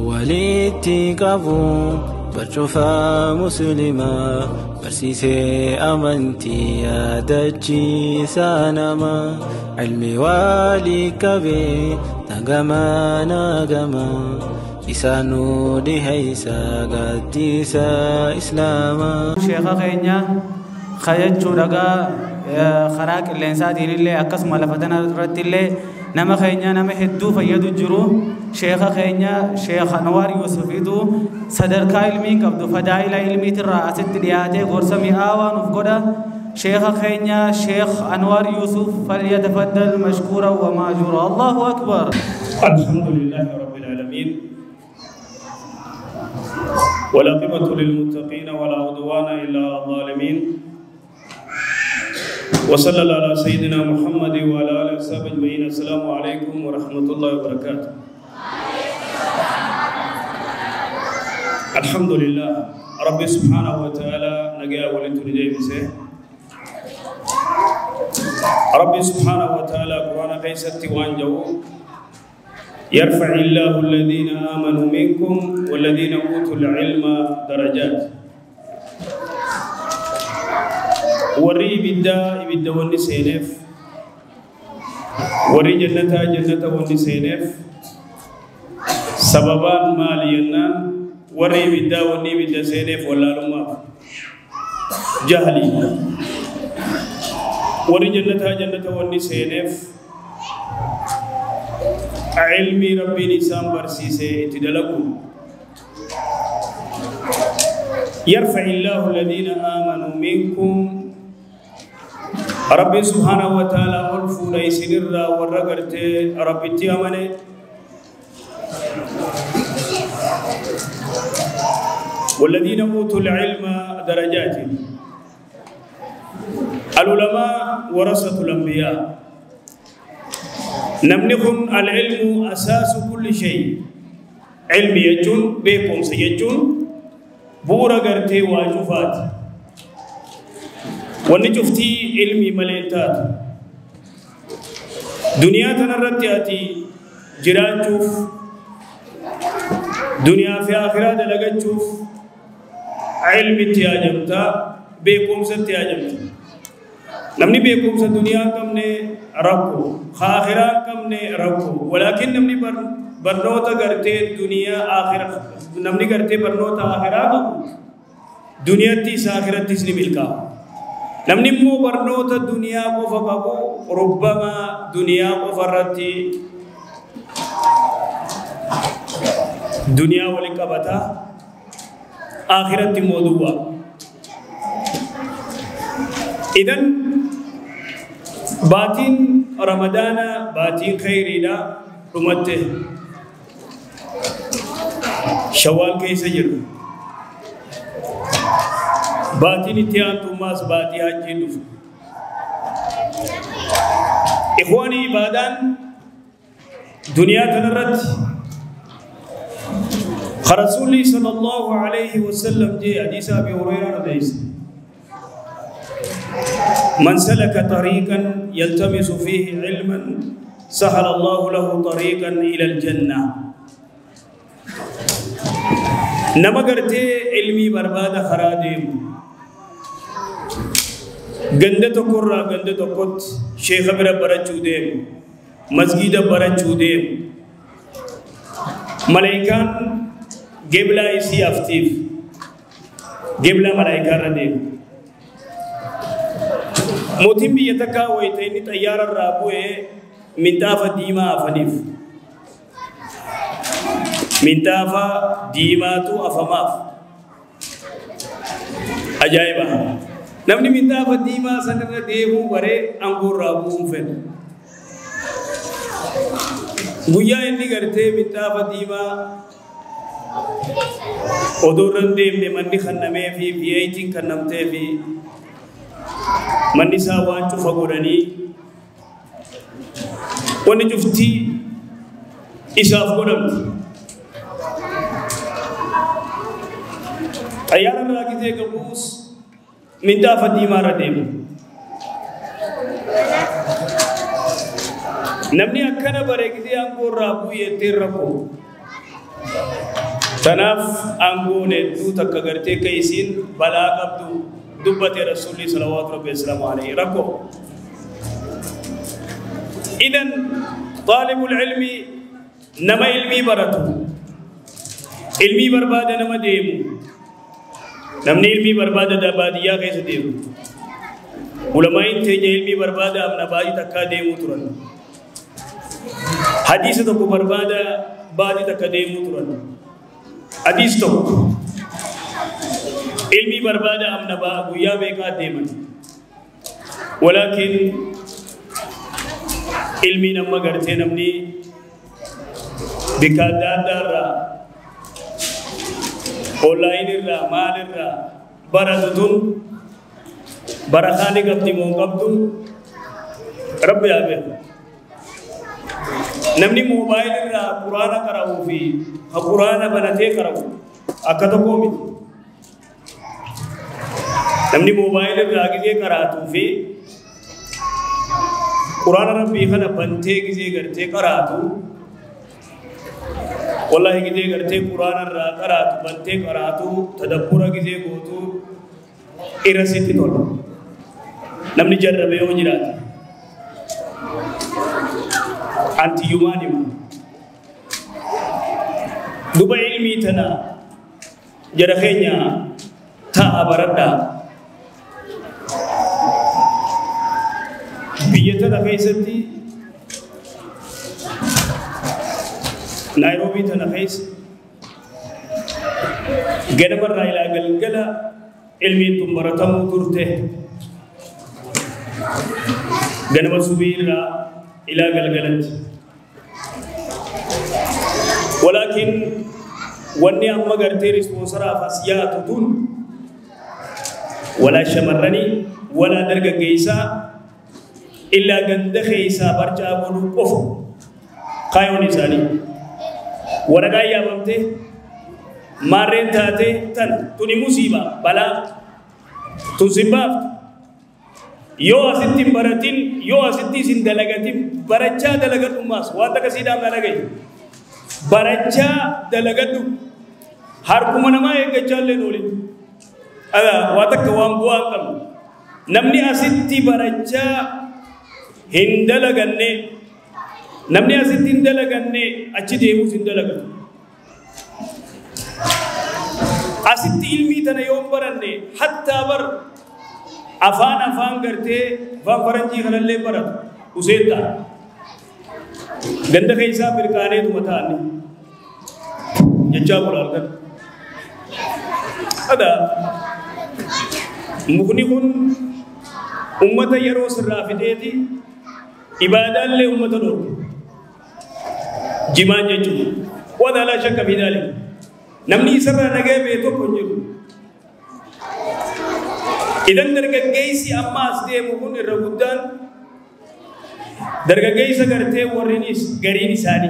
وليتي قبو برشوفا مسلمة برسيسي أمنتي يا دجي سانما علمي والي كبي نغما نغما إسانو دي هيسا قديسا إسلاما شيخا خينيا خيجو لغا خراك اللينسا دير اللي أكس ملفتنا رد اللي نما خينيا نما هدو فيدو جرو شيخا خينيا شيخ أنوار يوسف يدو صدر كايلمي قبضو فدائل علمي ترى أسد دياتي غرسمي آوان وفقودا شيخ خينيا شيخ أنوار يوسف فليتفضل مشكورا وماجورا. الله أكبر. الحمد لله رب العالمين والعاقبة للمتقين ولا عدوان إلا على الظالمين وصلى الله على سيدنا محمد وعلى آله وصحبه أجمعين. السلام عليكم ورحمة الله وبركاته. الحمد لله رب سبحانه وتعالى نجا ولتنجي بسه رب سبحانه وتعالى قرآن قيست وانجو يرفع الله الذين آمنوا منكم والذين أوتوا العلم درجات وري بدا وني سينف وري جنة وني سينف سببان مالينا وري بدا سينف ولا لما جهلي وري جنة وني سينف علمي ربي نسام برسيسي اتدلقوا يرفع الله الذين آمنوا منكم ربي سبحانه وتعالى ألفو ليس نرى ورقرت ربي تيامني والذين أوتوا العلم درجات العلماء ورثة الأنبياء نمنكم العلم أساس كل شيء علم يجون بكم سيجون بورا غرتي واجفات ونجفتي علمي مليتات دنيا تنرتياتي جيران شوف دنيا في آخرة لغت شوف علم تياجمتا بكم ستياجمتا نمني بكم الدنيا كمني ربو خاخرة كمني ربو ولكن نمني برنوتا غرتي الدنيا آخرة نمني غرتي برنوتا آخرة دنيا تيس آخرة تيس نملكا نمني مو برنوتا الدنيا قفقبو ربما دنيا قفرتي دنيا ولكبتا آخرة موضوع إذن باتين رمضان باتين خيرنا رمته شوال كيس جر باتين اتيان توماس باتي حجين دف إخواني بادان دنيا تنرت خرسولي صلى الله عليه وسلم جي حديث أبي هريرة رضي من سلك طريقا يلتمس فيه علما سهل الله له طريقا إلى الجنة نما قرتي علمي برباد خراديم غندة قرى غندة قط شيخ برچو ديم مسجد برچو ديم ملائكان قبلة إسي أفتيف قبلة ملائكة رديم موتين بيتكا ويتيني تيار الرابوه من تافا ديما أفنيف من تافا ديما تو أفماف أجايبا نمني من تافا ديما سنر ديبو بري أنقور رابوهم فن بويا إني کرتے من تافا ديما ودورن ديم مني خنمي في أيتين خنمته في من نساء وانشو فقراني ونجفتي إساف قرمت أيار الراكزي قبوس من تافا ديما رديم نمني أكنا بريكزي أنكو رابو يتير ركو تناف أنقون دوتا كغرتي كيسين بلا قبضو دبت رسول الله صلوات ربي السلام عليه ركو إذن طالب العلم نما علمي براتو علمي برباد نما ديمو نمني علمي برباد داباديا كيس ديمو علماء تيجي علمي برباد أمنا باجي تكا ديمو تران حديث تكو برباد باجي تكا ديمو تران حديث تكو علمي برباد أمنا باجي يا بيكا ديمن ولكن علمي نما غرتي نمني بكادان دارا أونلاين الرا مال الرا برادتون برخاني قبضي مون قبضون رب يابه نمني موبايل الرا قرآن كراو في قرآن بنته كراو أكتو قومي نمني موبايل الرا كذي كراتو في قرآن ربي خنا بنته كذي كرته كراتو والله كذي كرته قرآن الرا كراتو بنته كراتو تدبر كذي قوتو إرسيتي تول نمني جربه وجرات أنتي يوماني دوبا علمي تنا جرخينيا تا أبردا بيتنا كيستي نيروبي تنا كيس جنبر رايلا جلجلا علمي تمرتمو ترته جنب سبيرا إلى جلجلت ولكن وني أما قرتي رسموسرا فسيات دون ولا شمرني ولا درجة جيسا إلا جند خيسا برجع بلو قف قايون إنساني ورقا يا بمته مارين تاته تن توني مصيبة بلا تنسباب يو أسيتي براتين يو أسيتي سندلعتين برجع دلعت أماس وانتا كسيدا ملعي برجع دلعتو هاركومنا ما يكجال لنولي هذا وانتا كوام بوام كم نمني أسيتي برجع هندلعتني نمني أسيتي هندلعتني أشي ديمو سندلعت أسيتي علمي تنا يوم براني حتى بر أفان करते वह फरंजी खलले पर उसे ता गंदा कैसा फिर काने तुम था नहीं जच्चा बोला कर अदा मुखनी कुन उम्मत यरो सराफिते थी इबादत ले उम्मत लोग जिमान जच्चू वदाला शक बिदाले नमनी सरना नगे बेतो कुंजू इधर दरगेसी अम्मा अस्ते मुकुन रगुद्दान दरगेसी करते वरिनिस गरीनी सानी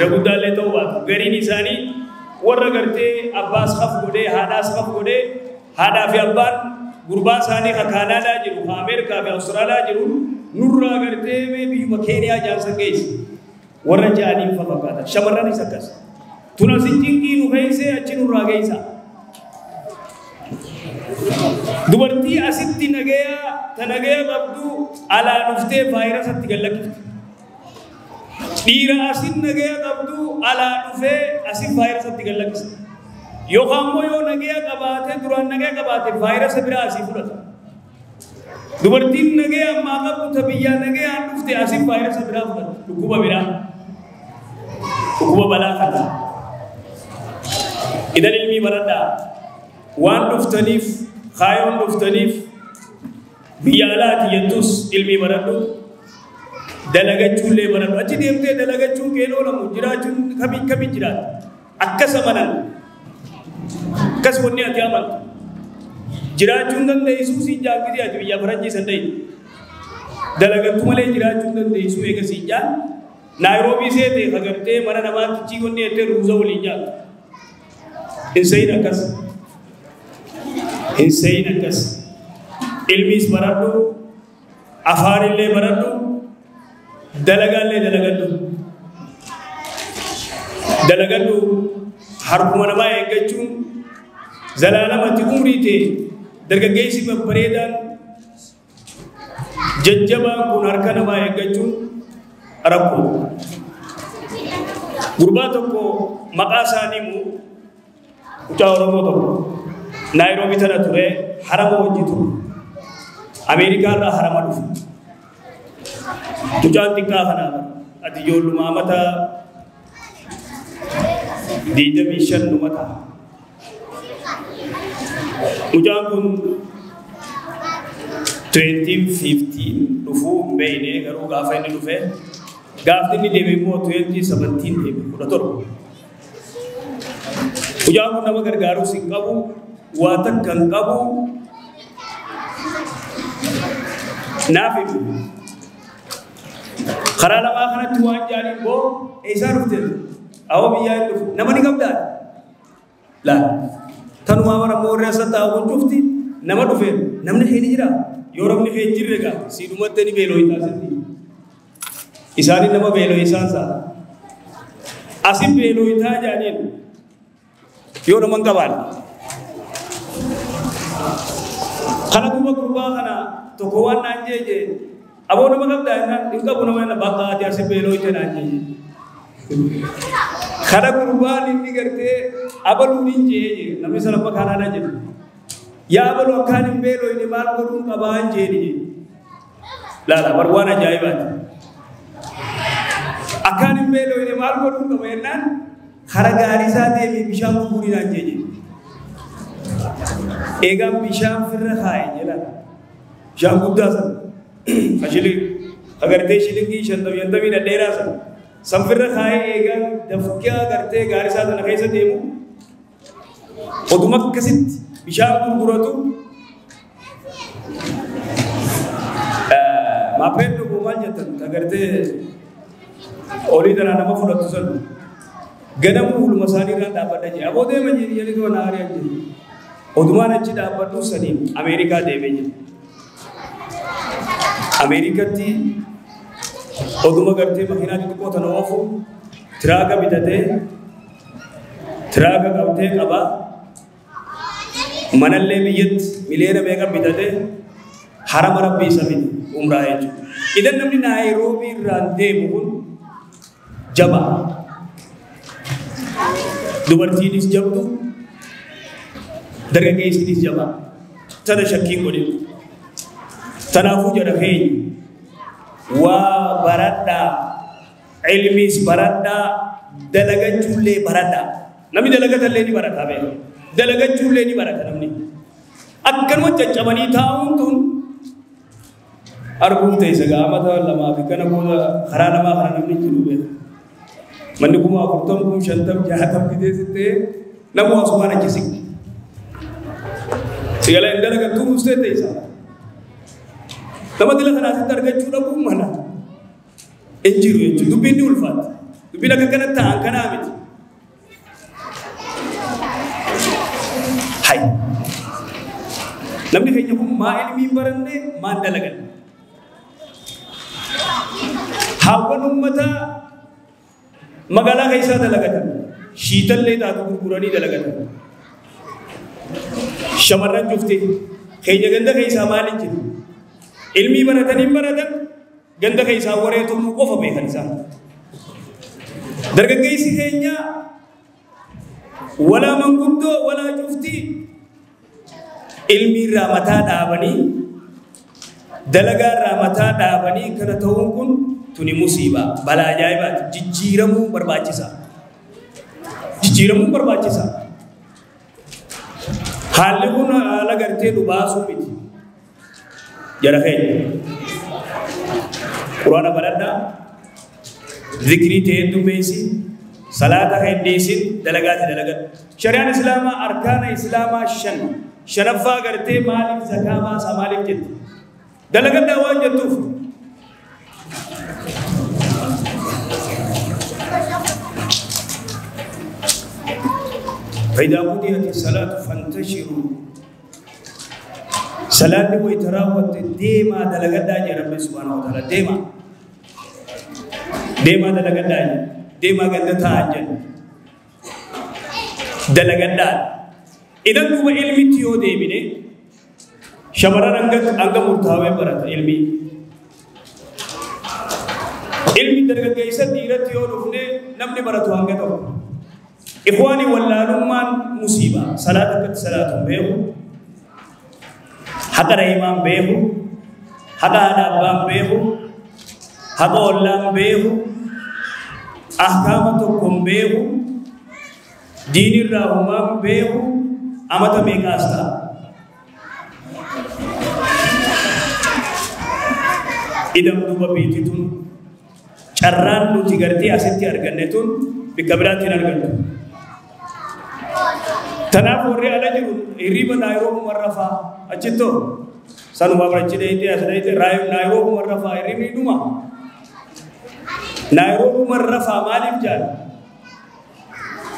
रगुद्दान ले तो बात गरीनी सानी वर्र करते अब्बास खफ गुडे हादास खफ गुडे हादा fi अब्बान गुरबा सानी खाना ला जिरु खामेर का fi औस्ट्रेलिया जिरु नूरा करते में भी मखेरिया जा सकेस वर्र जानी फफकाता शमरना नहीं सकस तुना सिंचिंग की नुखै से अच्छी नूरा गईसा दुबर्ती असित्ती नगया तनगया बब्दू आला नुफ्ते वायरस अति गलत डीरा असित नगया बब्दू आला नुफे असित वायरस अति गलत यो खामो यो नगया कबाते दुरान नगया कबाते वायरस बिरा असित फुलत दुबर्ती नगया मागा पुथबिया नगया नुफ्ते असित वायरस बिरा फुलत लुकुबा बिरा लुकुबा बला खाता इधर इल्मी बरदा वान नुफ्तनीफ खायों लुफ्तनीफ बियालात यंतुस इल्मी बरदू दलगच्चूले बरदू अच्छी देवते दलगच्चू केलो ना मुजराचून कभी कभी जिरात अक्कस मनन कस वन्य अत्यामन जिराचून दंदे इसूसी जागी दिया तो या भरंजी संदे दलगच्चू मले जिराचून दंदे इसू एक सीजा नायरोबी से ते खगरते मना नमाज किची वन्य ते रूज़ा वलीजा इंसई नकस इंसई नकस इल्मीस बरदू अफारिले बरदू दलगल्ले दलगल्लू harkuma namaa eeggachuun zalaalamatti umrii ta'e dargaggeessi babbareedaan jajjabaan kun harka namaa eeggachuun rakkoo. Gurbaa tokko maqaa isaanii mucaa Oromoo tokko Naayiroobii tana ture harama hojii ture. Ameerikaa irraa harama dhufe. Mucaan xiqqaa kanaa ati ijoollumaa mata 25 numata. Mucaan kun 2015 dhufuu beeyne garuu gaafa inni dhufe gaafni inni deeme immoo 2017 deeme 17. Mucaan kun nama gargaaruu sin qabu waa takka hin qabu naaf himu. Karaa lamaa kanatti waan jaaniin boo eessaa dhufte awwa biyyaa hin dhufu nama ni qabdaa laa tanumaa bara moorree asa taa'uun cufti nama dhufe namni heen jira yoo rabni heen jirre gaa siidhumatti ni beeloo taasisti isaanin nama beeloo isaan saa asin beeloo itaa jaaniin yoo naman qabaan kana duuba gurbaa kana tokko waan naan jeeje aboo nama qabdaa hin qabu nama yana bakka ati asin beeloo ite naan jeeje kana gurbaan inni gartee abaluun hin jeeje namni salapha kanaadha jedhu yaa abaluu akkaan hin beeloo inni maal godhuun qabaa hin jeeni laala bar waan ajaa'ibaati akkaan hin beeloo inni maal godhuun qaba jennaan kara gaarii isaa deemee bishaan gurgurii naan jeeje eegaan bishaan firra kaaye jedha bishaan guddaa sana ashilii agartee shilingii 50 dhadheeraa sana sanfirra kaaye eegaan dafqaa agartee gaarii isaa sana keessa deemu oduma akkasitti bishaan gurguratu maappeen dhugu maal jettan agartee olii tanaa nama fudhattu san ganamu huluma isaanii irraan dhaabbadha jee aboo deema jedhi jedhi too naariyaa jedhi odumaan achi dhaabbadhu saniin Ameerikaa deemee jedhi Ameerikatti oduma gartee makiinaa xixiqqoo tana oofu tiraaga bitatee tiraaga qabtee qaba manallee biyyatti miliyoona meeqa bitatee harama rabbii isa miti umraa jechuudha. Idan namni Naayiroobii irraan deemu kun jaba dubartiinis jabdu dargaggeessinis jaba tana shakkii godhe tanaafuu jedha keenya waa baradhaa ilmis baradhaa dalagachuullee baradhaa namni dalagatallee ni barataa beeka dalagachuullee ni barata namni akkanuma caccabanii taa'uun tun arguun ta'isa gaamata lamaa fi kana booda karaa namaa kana namni jiru beeka manni kuma 40 kun 50 60 fidee sittee namu asumaan achi siqi sigala hin dalagattuu mustee ta'isa nama dila kanaasitti argachuu dhabuun mala hin jiru jechuudha dubbiin ni ulfaata dubbiin akka kanatti ta'an kanaa miti hai namni keenya kun maa ilmiin baranne maan dalagan hawwan ummataa magaalaa keessaa dalagatan shiitallee taatu gurguranii dalagatan shamarran cufte keenya ganda keessaa maaliin jiru ilmii baratanii baratan ganda keessaa wareetumuu qofa beekan isaan dargaggeessi keenya walaa manguddoo walaa cuftii ilmii irraa mataa dhaabanii dalagaa irraa mataa dhaabanii kana ta'uun kun tuni musiibaa balaa ajaa'ibaati jijjiiramuu barbaachisa haalli kun haala gartee nu baasuu miti jara keenya quraana baradhaa zikrii ta'ee dummeessi salaata heddeessin dalagaati dalagadhu shari'aan islaamaa arkaana islaamaa shanaffaa gartee maaliif zakaa baasaa maaliif jette dalagadhaa waan jettuuf فإذا قضيت الصلاة فانتشروا صلاة ويتراوت ديما دلغدا رب سبحانه وتعالى ديما دلغدا ديما غندتا أجل dalagadaan idan duba ilmi tiyo deebine shamaran anga murtaawee barata ilmi dargaggeessa dhiiratti yoo dhufne namni baratu hanga ta'u ikhwaani wallaalummaan musiiba salaata akkatti salaatuun beeku haqa rahimaan beeku haqa haadha abbaan beeku haqa ollaan beeku ahkaama tokkoon beeku diinirraa humaan beeku amata meeqaas ta'a idam duba biitituun carraan nuti gartee asitti arganne tun bikka biraatti hin argannu. Tanaaf warri ala jiru hirriba Naayiroobii rafaa achittoo sanuma barachi deeyitee as deeyitee Naayiroobii rafaa hirribni dhuma. Naayiroobii rafaa maaliif jaal?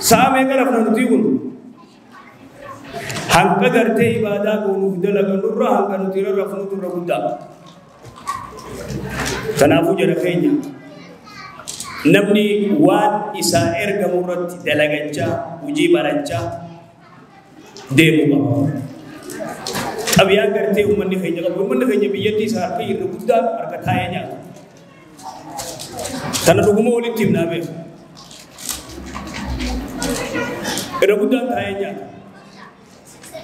Sa'a meeqa rafna nuti kun? Hanga gartee ibaadaa goonuuf dalaganurra hanga nuti irra rafnu turra guddaa. Kanaafuu jedha keenya. Namni waan isaa ergamu irratti dalagachaa hojii barachaa deemu qaba. Qabiyyaan gartee uummanni keenya qabu. Uummanni keenya biyyatti isaa harka irra guddaan harka taa'ee nyaata. Kana dhuguma walitti himnaa beeku. Irra guddaan taa'ee nyaata.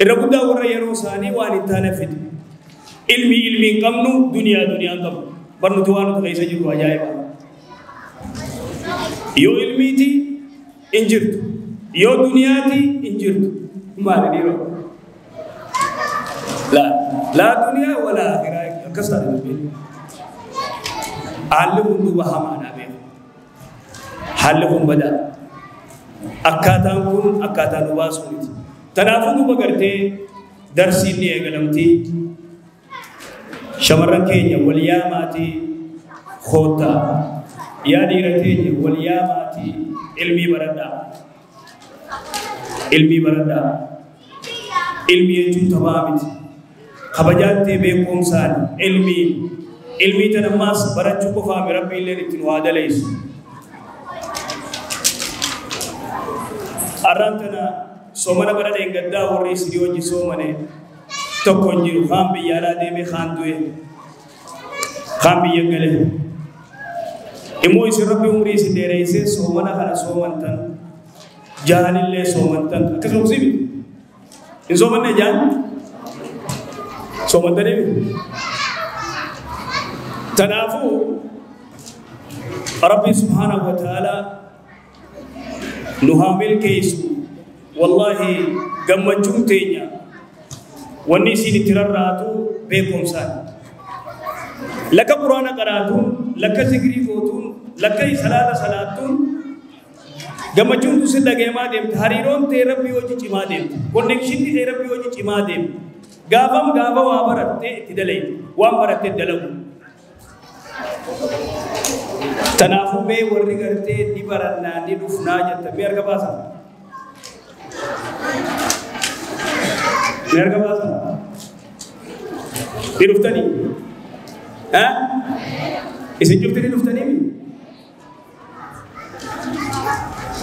Irra guddaa warra yeroo isaanii waan hin taane fide. Ilmi hin qabnu duniyaa hin qabnu. Barnuti waan nuti keessa jiru ajaa'iba. Yoo ilmiiti hin jirtu yoo duniyaati hin jirtu maali dhiiroo laa duniyaa walaa akhiraa akkas taate dubbiin haalli kun duuba hamaadhaa beeku haalli kun badaa akkaataan kun akkaataa nu baasuu miti tanaafuu duuba gartee darsiin ni eegalamtii shamarran keenya wal yaamaatii koottaa yaa dhiira keenya wal yaamaatii ilmii baradhaa ilmii jechuun taphaa miti kabajaattee beekumsaan ilmii tan ammaas barachuu qofaami rabbi illee ittiin waa daleessu arraan tana soomana bara dheengaddaa warri isin hojii soomane tokko hin jiru kaan biyyaalaa deeme kaan du'e kaan biyya gale immoo isin rabbi umrii isin dheereessee soomana kana soomantan jahanillee soomantan akkasuma miti hin soomanne jaan soomantanii tanaafuu rabbi subhaanahu wa ta'ala nu haa milkeessu wallahi gammachuun teenya wanni isin itti rarraatu beekumsaan laka quraana qaraatuun laka zikrii gootuun laka salaata salaatuun gammachuun tu sin dhageemaa deemte hariiroon ta'e rabbii hojii cimaa deemte konnekshinni ta'e rabbii hojii cimaa deemte gaafa waa barattee itti dalayte waan barattee dalagu tanaafuu mee warri gartee ni barannaa ni dhufnaa jetta mee arga baasan mee arga baasan ni dhuftanii isin juftanii dhuftanii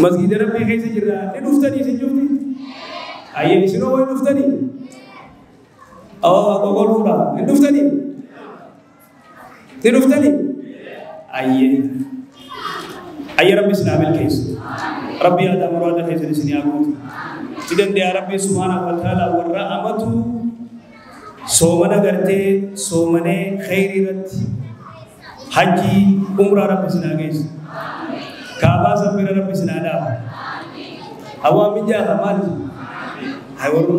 masjida rabbii keessa jirra ni dhuftanii isin jufti ayyeen isinoo way dhuftanii gogol fuudha ni dhuftanii ayyee rabbi islaamil keessa rabbi aadaa muraada keessa isin yaaguuti idan dee rabbi subhaanahu wa ta'ala warra amatu soomana gartee soomanee khayrii irratti hajjii umraa rabbi sinaa geessu kaabaa sabbira rabbi sinaa dhaabu hawaa mijaa maali hay warro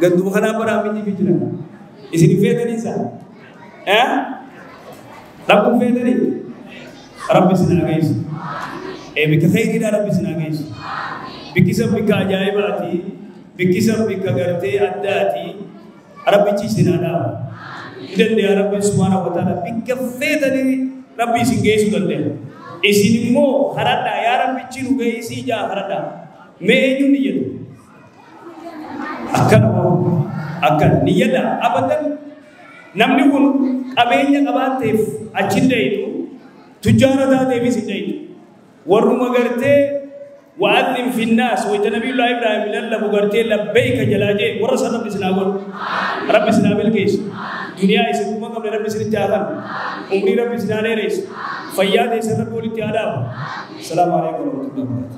ganduma kanaa baraa mijii fi jira isin feetanii isaa rabbun feetanii rabbi sinaa geessu bikka khayriidhaa rabbi sinaa geessu bikkisan bikka ajaa'ibaati bikkisan bikka gartee addaati rabbichi sinaa dhaabu idan dee rabbi subhaanahu wa ta'ala bikka feetanii rabbi isin geessu dandeenya isin immoo haradhaa yaa rabbichi nu geessii jaa haradhaa mee eenyuun niyyatu akkan niyyadha abadan namni kun qabeenya qabaatteef achin deeyitu tujjaara taateef isin deeyitu warruma gartee وأذن في الناس ويتنبي الله إبراهيم لله بقرتي لبيك جلاجي ورسل رب سناقول رب سنابل كيس دنيا يسكوما قبل رب سنتعافن عمري رب سنالي ريس فياد يسر رب ولتعالى السلام عليكم ورحمة الله وبركاته